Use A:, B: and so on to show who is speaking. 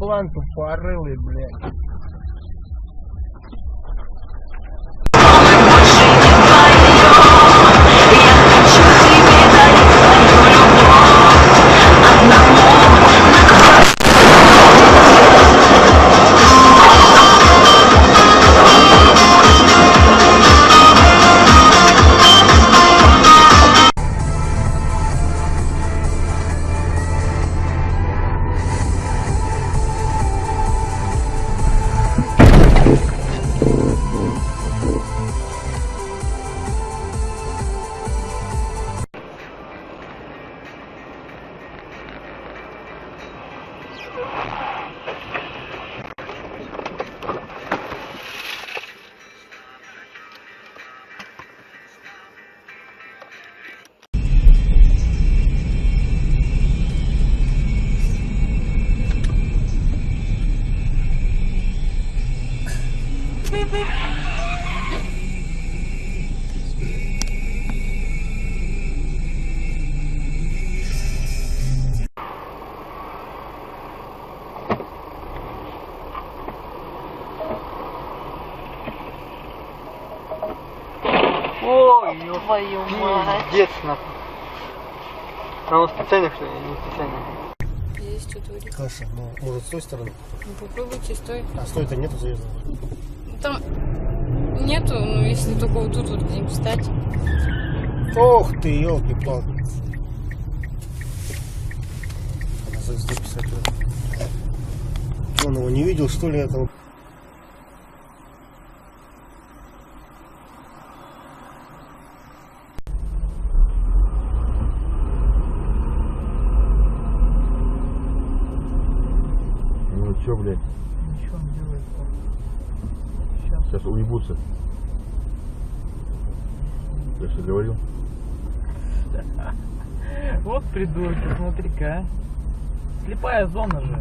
A: еблан тупорылый, блядь.
B: Ой, твою мать. Пиздец, нахуй. А он специально, что ли? Не специально.
C: Здесь что творится?
A: Каша, ну, может, с той стороны?
C: Ну, попробуйте, стой.
A: А стой-то нету заезда?
C: Там нету, ну, если только вот тут вот где-нибудь встать.
A: Ох ты, елки-палки. Надо заезды писать. Он его не видел, что ли, этого?
D: Ну чё, блядь?
B: Ничего он делает.
D: Сейчас уебутся. Я что говорил?
B: Вот придурки, смотри-ка. Слепая зона же.